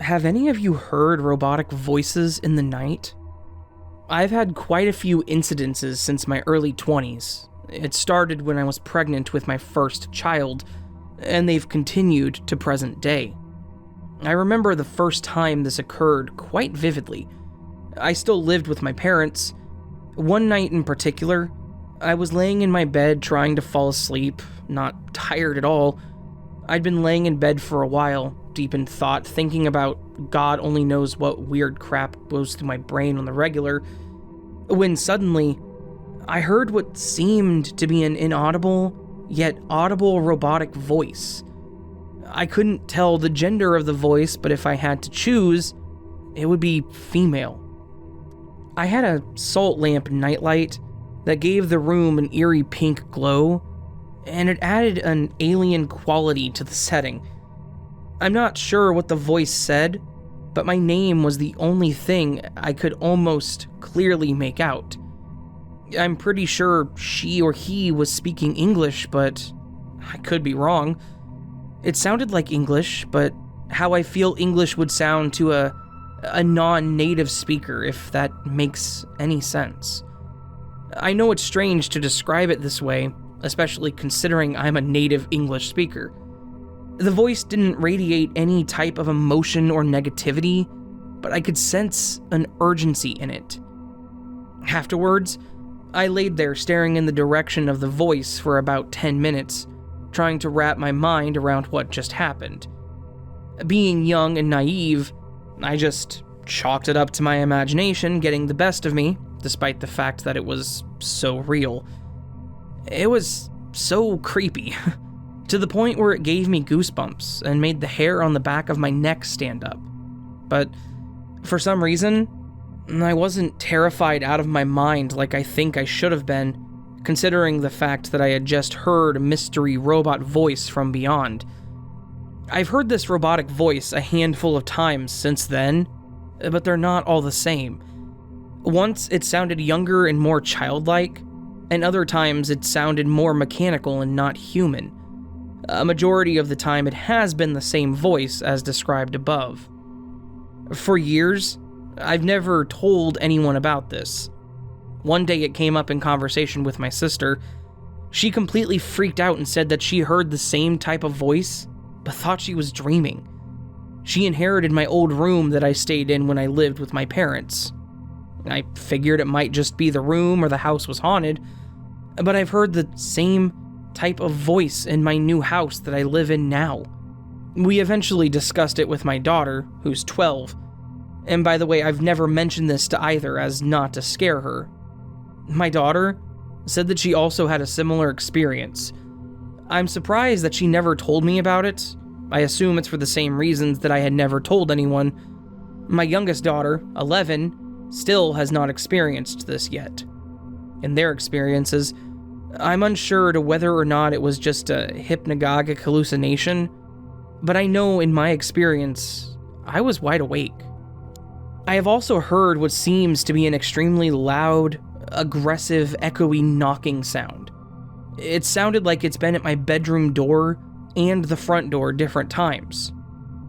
have any of you heard robotic voices in the night? I've had quite a few incidences since my early 20s. It started when I was pregnant with my first child, and they've continued to present day. I remember the first time this occurred quite vividly. I still lived with my parents. One night in particular, I was laying in my bed trying to fall asleep, not tired at all. I'd been laying in bed for a while, deep in thought, thinking about God only knows what weird crap goes through my brain on the regular, when suddenly, I heard what seemed to be an inaudible, yet audible robotic voice. I couldn't tell the gender of the voice, but if I had to choose, it would be female. I had a salt lamp nightlight that gave the room an eerie pink glow, and it added an alien quality to the setting. I'm not sure what the voice said, but my name was the only thing I could almost clearly make out. I'm pretty sure she or he was speaking English, but I could be wrong. It sounded like English, but how I feel English would sound to a non-native speaker, if that makes any sense. I know it's strange to describe it this way, especially considering I'm a native English speaker. The voice didn't radiate any type of emotion or negativity, but I could sense an urgency in it. Afterwards, I laid there staring in the direction of the voice for about 10 minutes, trying to wrap my mind around what just happened. Being young and naive, I just chalked it up to my imagination getting the best of me, despite the fact that it was so real. It was so creepy, to the point where it gave me goosebumps and made the hair on the back of my neck stand up. But for some reason, I wasn't terrified out of my mind like I think I should have been, considering the fact that I had just heard a mystery robot voice from beyond. I've heard this robotic voice a handful of times since then, but they're not all the same. Once it sounded younger and more childlike, and other times it sounded more mechanical and not human. A majority of the time it has been the same voice as described above. For years, I've never told anyone about this. One day it came up in conversation with my sister. She completely freaked out and said that she heard the same type of voice, but thought she was dreaming. She inherited my old room that I stayed in when I lived with my parents. I figured it might just be the room or the house was haunted, but I've heard the same type of voice in my new house that I live in now. We eventually discussed it with my daughter, who's 12. And by the way, I've never mentioned this to either as not to scare her. My daughter said that she also had a similar experience. I'm surprised that she never told me about it. I assume it's for the same reasons that I had never told anyone. My youngest daughter, 11, still has not experienced this yet. In their experiences, I'm unsure to whether or not it was just a hypnagogic hallucination, but I know in my experience, I was wide awake. I have also heard what seems to be an extremely loud, aggressive, echoey knocking sound. It sounded like it's been at my bedroom door and the front door different times.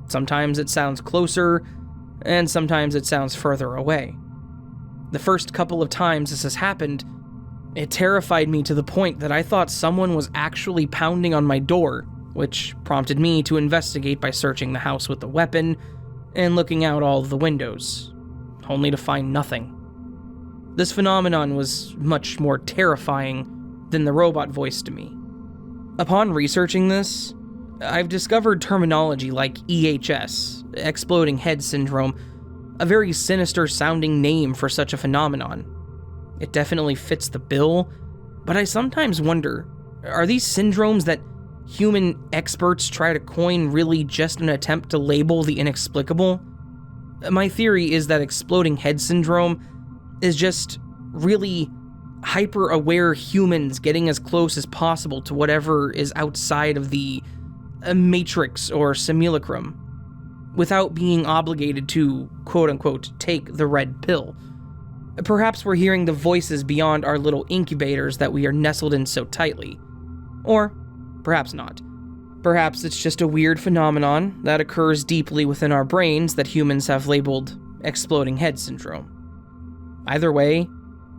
Sometimes it sounds closer, and sometimes it sounds further away. The first couple of times this has happened, it terrified me to the point that I thought someone was actually pounding on my door, which prompted me to investigate by searching the house with a weapon and looking out all of the windows, only to find nothing. This phenomenon was much more terrifying than the robot voice to me. Upon researching this, I've discovered terminology like EHS, exploding head syndrome, a very sinister sounding name for such a phenomenon. It definitely fits the bill, but I sometimes wonder, are these syndromes that human experts try to coin really just an attempt to label the inexplicable? My theory is that exploding head syndrome is just really hyper-aware humans getting as close as possible to whatever is outside of the matrix or simulacrum, without being obligated to, quote-unquote, take the red pill. Perhaps we're hearing the voices beyond our little incubators that we are nestled in so tightly. Or perhaps not. Perhaps it's just a weird phenomenon that occurs deeply within our brains that humans have labeled exploding head syndrome. Either way,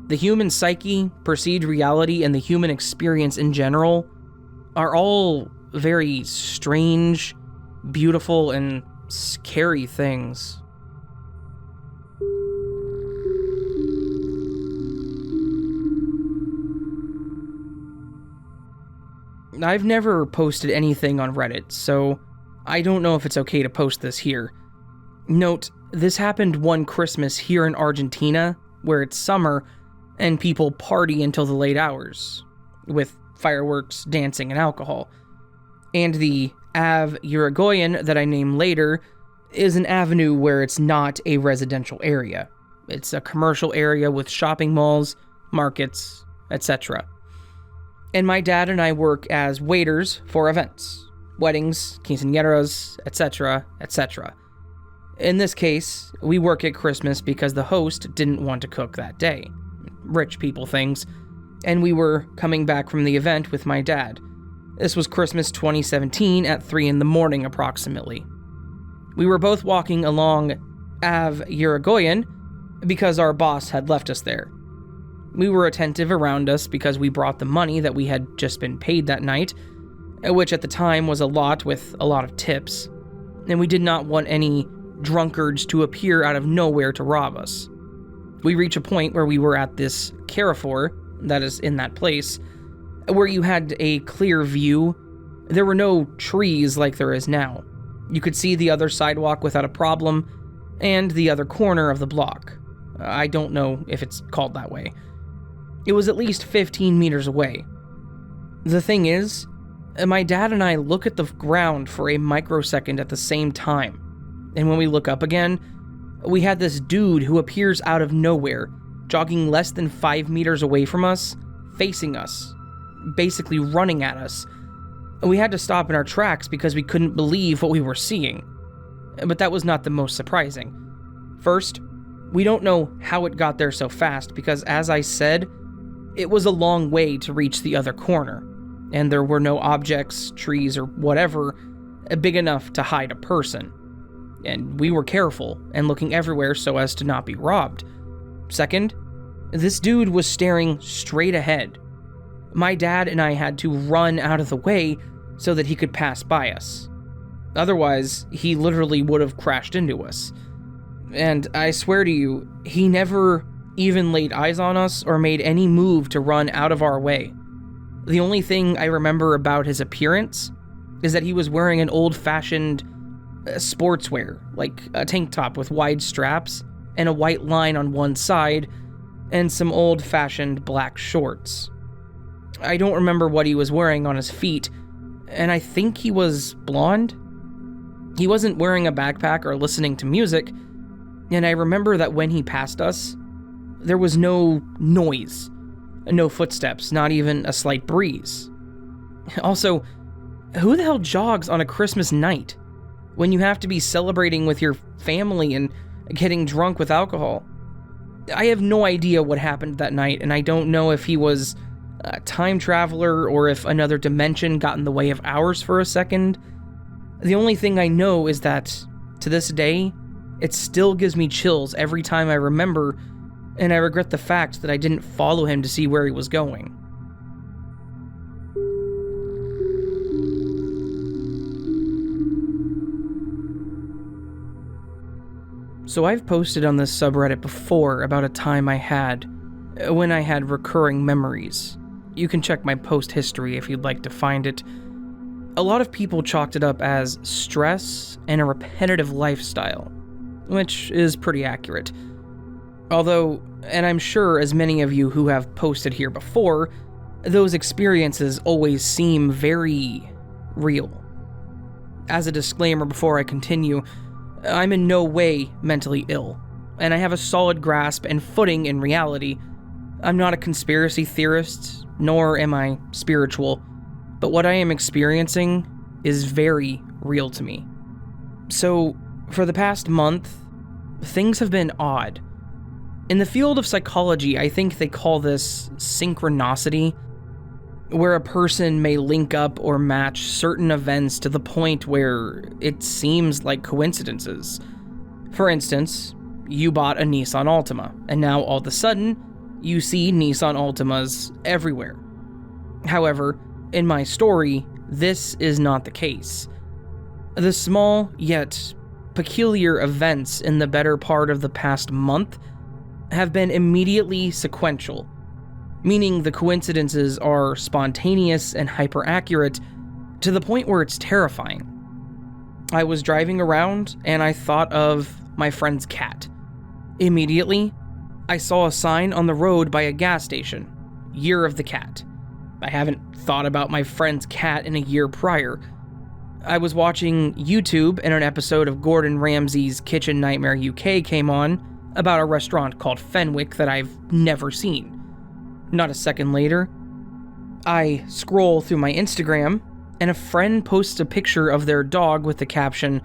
the human psyche, perceived reality, and the human experience in general are all very strange, beautiful, and scary things. I've never posted anything on Reddit, so I don't know if it's okay to post this here. Note, this happened one Christmas here in Argentina, where it's summer, and people party until the late hours, with fireworks, dancing, and alcohol. And the Ave Urigoyen that I name later is an avenue where it's not a residential area. It's a commercial area with shopping malls, markets, etc. And my dad and I work as waiters for events, weddings, quinceañeras, etc., etc. In this case, we work at Christmas because the host didn't want to cook that day. Rich people things. And we were coming back from the event with my dad. This was Christmas 2017 at 3 a.m. approximately. We were both walking along Ave Urigoyen because our boss had left us there. We were attentive around us because we brought the money that we had just been paid that night, which at the time was a lot with a lot of tips, and we did not want any drunkards to appear out of nowhere to rob us. We reach a point where we were at this Carrefour, that is in that place, where you had a clear view. There were no trees like there is now. You could see the other sidewalk without a problem, and the other corner of the block. I don't know if it's called that way. It was at least 15 meters away. The thing is, my dad and I look at the ground for a microsecond at the same time, and when we look up again, we had this dude who appears out of nowhere, jogging less than 5 meters away from us, facing us, basically running at us. We had to stop in our tracks because we couldn't believe what we were seeing. But that was not the most surprising. First, we don't know how it got there so fast because, as I said, it was a long way to reach the other corner, and there were no objects, trees, or whatever big enough to hide a person. And we were careful and looking everywhere so as to not be robbed. Second, this dude was staring straight ahead. My dad and I had to run out of the way so that he could pass by us. Otherwise, he literally would have crashed into us. And I swear to you, he never even laid eyes on us or made any move to run out of our way. The only thing I remember about his appearance is that he was wearing an old-fashioned sportswear, like a tank top with wide straps and a white line on one side, and some old-fashioned black shorts. I don't remember what he was wearing on his feet, and I think he was blonde. He wasn't wearing a backpack or listening to music, and I remember that when he passed us, there was no noise, no footsteps, not even a slight breeze. Also, who the hell jogs on a Christmas night when you have to be celebrating with your family and getting drunk with alcohol? I have no idea what happened that night, and I don't know if he was a time traveler or if another dimension got in the way of ours for a second. The only thing I know is that, to this day, it still gives me chills every time I remember, and I regret the fact that I didn't follow him to see where he was going. So I've posted on this subreddit before about a time I had when I had recurring memories. You can check my post history if you'd like to find it. A lot of people chalked it up as stress and a repetitive lifestyle, which is pretty accurate. Although, and I'm sure as many of you who have posted here before, those experiences always seem very real. As a disclaimer before I continue, I'm in no way mentally ill, and I have a solid grasp and footing in reality. I'm not a conspiracy theorist, nor am I spiritual, but what I am experiencing is very real to me. So, for the past month, things have been odd. In the field of psychology, I think they call this synchronicity. where a person may link up or match certain events to the point where it seems like coincidences. For instance, you bought a Nissan Altima, and now all of a sudden, you see Nissan Altimas everywhere. However, in my story, this is not the case. The small, yet peculiar events in the better part of the past month have been immediately sequential, meaning the coincidences are spontaneous and hyper-accurate to the point where it's terrifying. I was driving around and I thought of my friend's cat. Immediately, I saw a sign on the road by a gas station, Year of the Cat. I haven't thought about my friend's cat in a year prior. I was watching YouTube and an episode of Gordon Ramsay's Kitchen Nightmare UK came on about a restaurant called Fenwick that I've never seen. Not a second later, I scroll through my Instagram and a friend posts a picture of their dog with the caption,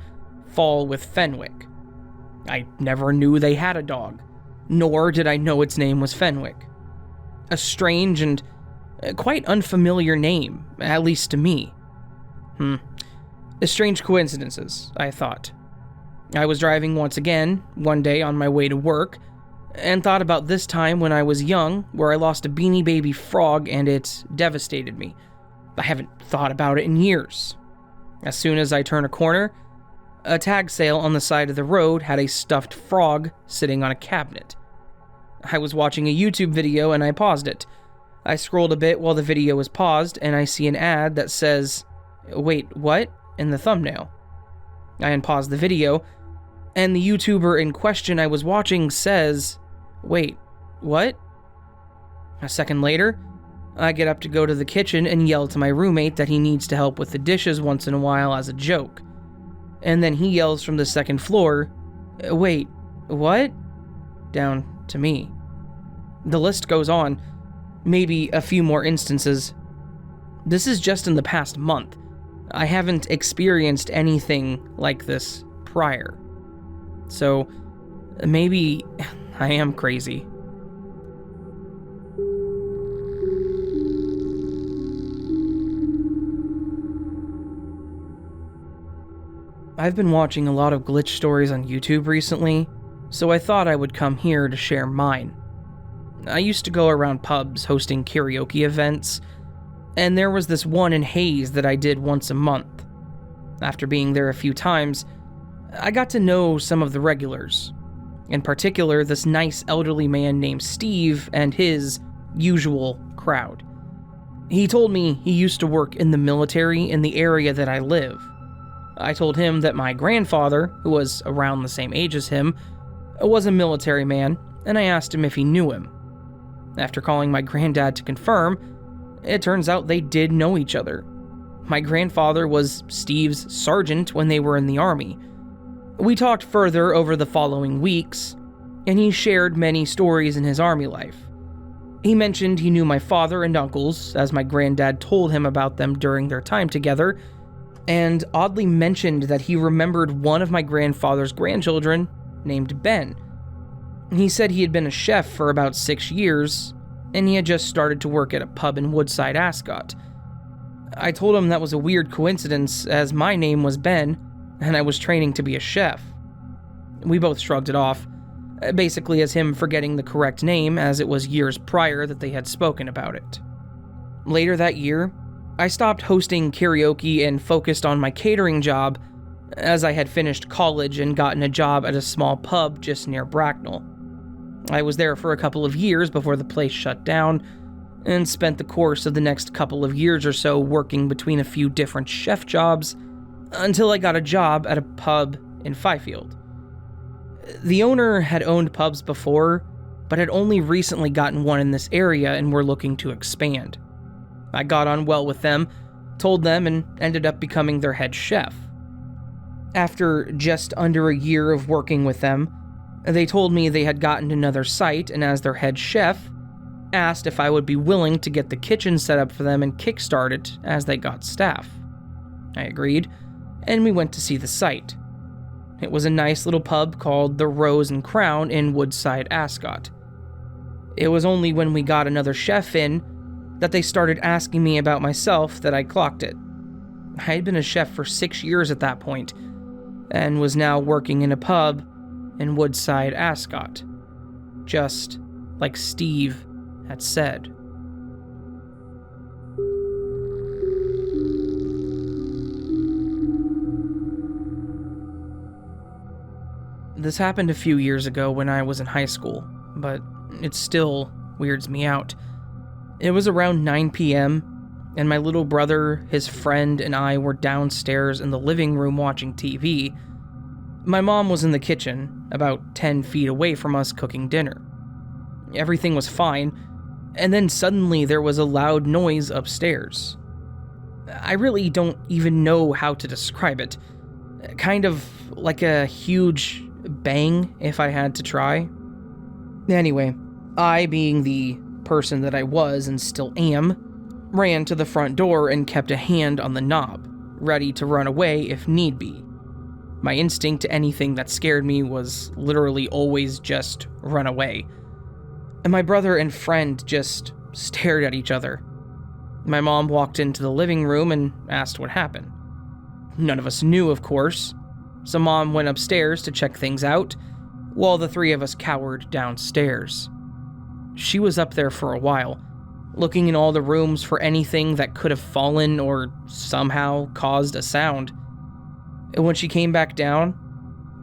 "Fall with Fenwick." I never knew they had a dog, nor did I know its name was Fenwick. A strange and quite unfamiliar name, at least to me. Strange coincidences, I thought. I was driving once again, one day on my way to work, and thought about this time when I was young, where I lost a beanie baby frog and it devastated me. I haven't thought about it in years. As soon as I turn a corner, a tag sale on the side of the road had a stuffed frog sitting on a cabinet. I was watching a YouTube video and I paused it. I scrolled a bit while the video was paused and I see an ad that says, "Wait, what?" in the thumbnail. I unpause the video, and the YouTuber in question I was watching says, "Wait, what?" A second later, I get up to go to the kitchen and yell to my roommate that he needs to help with the dishes once in a while as a joke. And then he yells from the second floor, "Wait, what?" down to me. The list goes on, maybe a few more instances. This is just in the past month. I haven't experienced anything like this prior. So, maybe I am crazy. I've been watching a lot of glitch stories on YouTube recently, so I thought I would come here to share mine. I used to go around pubs hosting karaoke events, and there was this one in Hayes that I did once a month. After being there a few times, I got to know some of the regulars. In particular, this nice elderly man named Steve and his usual crowd. He told me he used to work in the military in the area that I live. I told him that my grandfather, who was around the same age as him, was a military man, and I asked him if he knew him. After calling my granddad to confirm, it turns out they did know each other. My grandfather was Steve's sergeant when they were in the army. We talked further over the following weeks, and he shared many stories in his army life. He mentioned he knew my father and uncles, as my granddad told him about them during their time together, and oddly mentioned that he remembered one of my grandfather's grandchildren named Ben. He said he had been a chef for about 6 years, and he had just started to work at a pub in Woodside, Ascot. I told him that was a weird coincidence, as my name was Ben, and I was training to be a chef. We both shrugged it off, basically as him forgetting the correct name, as it was years prior that they had spoken about it. Later that year, I stopped hosting karaoke and focused on my catering job, as I had finished college and gotten a job at a small pub just near Bracknell. I was there for a couple of years before the place shut down, and spent the course of the next couple of years or so working between a few different chef jobs, until I got a job at a pub in Fifield. The owner had owned pubs before, but had only recently gotten one in this area and were looking to expand. I got on well with them, told them, and ended up becoming their head chef. After just under a year of working with them, they told me they had gotten another site, and as their head chef, asked if I would be willing to get the kitchen set up for them and kickstart it as they got staff. I agreed, and we went to see the site. It was a nice little pub called the Rose and Crown in Woodside, Ascot. It was only when we got another chef in that they started asking me about myself that I clocked it. I had been a chef for 6 years at that point, and was now working in a pub in Woodside, Ascot, just like Steve had said. This happened a few years ago when I was in high school, but it still weirds me out. It was around 9 p.m., and my little brother, his friend, and I were downstairs in the living room watching TV. My mom was in the kitchen, about 10 feet away from us cooking dinner. Everything was fine, and then suddenly there was a loud noise upstairs. I really don't even know how to describe it. Kind of like a huge bang, if I had to try. Anyway, I, being the person that I was and still am, ran to the front door and kept a hand on the knob, ready to run away if need be. My instinct to anything that scared me was literally always just run away. And my brother and friend just stared at each other. My mom walked into the living room and asked what happened. None of us knew, of course, so Mom went upstairs to check things out, while the three of us cowered downstairs. She was up there for a while, looking in all the rooms for anything that could have fallen or somehow caused a sound. And when she came back down,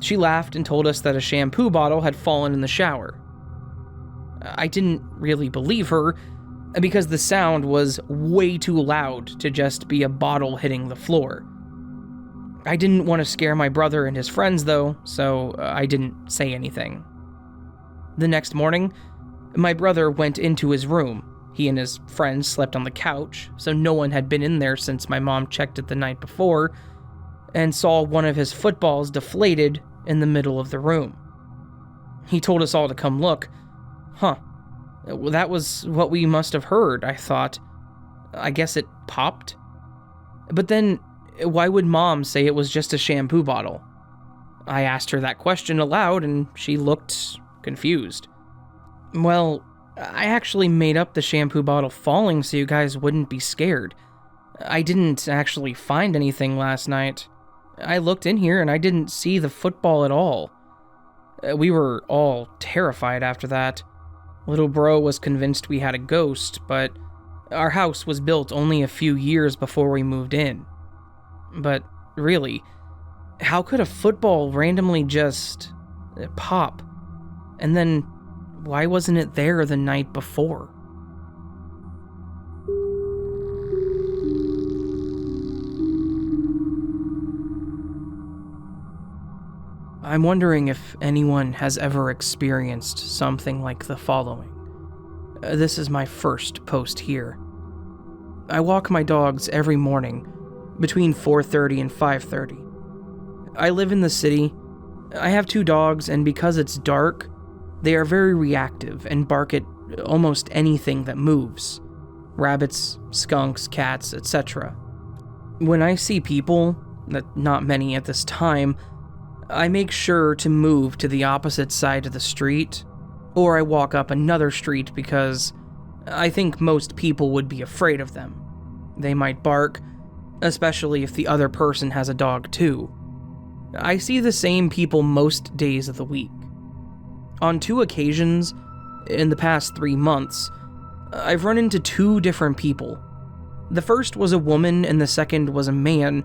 she laughed and told us that a shampoo bottle had fallen in the shower. I didn't really believe her, because the sound was way too loud to just be a bottle hitting the floor. I didn't want to scare my brother and his friends, though, so I didn't say anything. The next morning, my brother went into his room. He and his friends slept on the couch, so no one had been in there since my mom checked it the night before, and saw one of his footballs deflated in the middle of the room. He told us all to come look. That was what we must have heard, I thought. I guess it popped? But then, why would Mom say it was just a shampoo bottle? I asked her that question aloud, and she looked confused. Well, I actually made up the shampoo bottle falling so you guys wouldn't be scared. I didn't actually find anything last night. I looked in here and I didn't see the football at all. We were all terrified after that. Little bro was convinced we had a ghost, but our house was built only a few years before we moved in. But really, how could a football randomly just pop? And then, why wasn't it there the night before? I'm wondering if anyone has ever experienced something like the following. This is my first post here. I walk my dogs every morning between 4:30 and 5:30. I live in the city. I have 2 dogs, and because it's dark, they are very reactive and bark at almost anything that moves. Rabbits, skunks, cats, etc. When I see people, not many at this time, I make sure to move to the opposite side of the street, or I walk up another street because I think most people would be afraid of them. They might bark, especially if the other person has a dog too. I see the same people most days of the week. On 2 occasions, in the past 3 months, I've run into 2 different people. The first was a woman and the second was a man.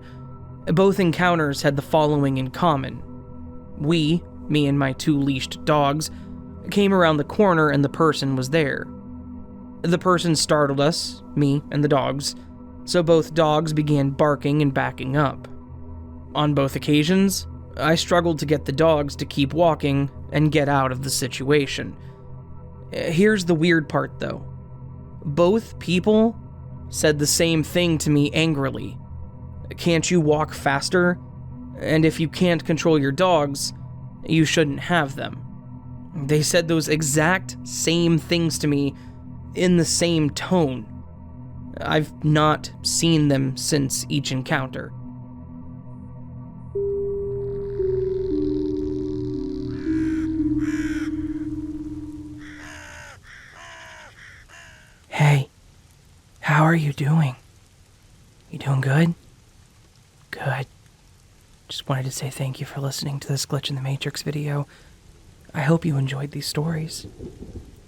Both encounters had the following in common. We, me and my 2 leashed dogs, came around the corner and the person was there. The person startled us, me and the dogs, so both dogs began barking and backing up. On both occasions, I struggled to get the dogs to keep walking and get out of the situation. Here's the weird part though. Both people said the same thing to me angrily. Can't you walk faster? And if you can't control your dogs, you shouldn't have them. They said those exact same things to me in the same tone. I've not seen them since each encounter. Hey, are you doing? You doing good? Good. Just wanted to say thank you for listening to this Glitch in the Matrix video. I hope you enjoyed these stories.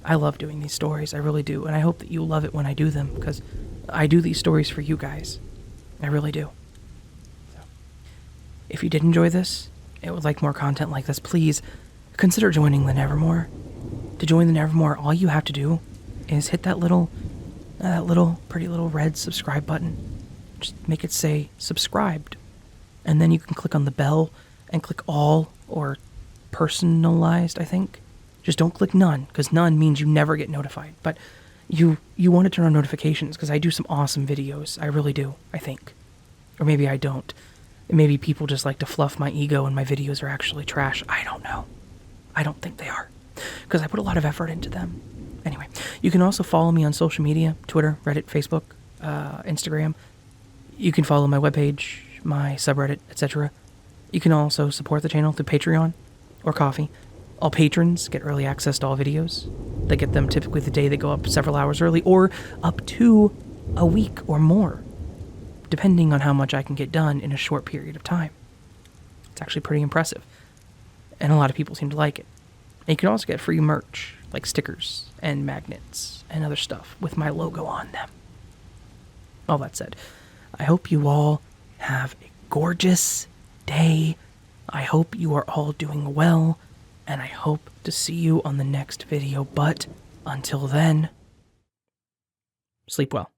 I love doing these stories, I really do, and I hope that you love it when I do them, because I do these stories for you guys. I really do. So, if you did enjoy this, and would like more content like this, please consider joining the Nevermore. To join the Nevermore, all you have to do is hit that little pretty little red subscribe button. Just make it say subscribed. And then you can click on the bell and click all, or personalized, I think. Just don't click none, because none means you never get notified. But you want to turn on notifications, because I do some awesome videos. I really do, I think. Or maybe I don't. Maybe people just like to fluff my ego and my videos are actually trash. I don't know. I don't think they are, because I put a lot of effort into them. Anyway, you can also follow me on social media, Twitter, Reddit, Facebook, Instagram. You can follow my webpage, my subreddit, etc. You can also support the channel through Patreon or Ko-fi. All patrons get early access to all videos. They get them typically the day they go up several hours early, or up to a week or more, depending on how much I can get done in a short period of time. It's actually pretty impressive, and a lot of people seem to like it. And you can also get free merch, like stickers and magnets and other stuff with my logo on them. All that said, I hope you all have a gorgeous day. I hope you are all doing well, and I hope to see you on the next video. But until then, sleep well.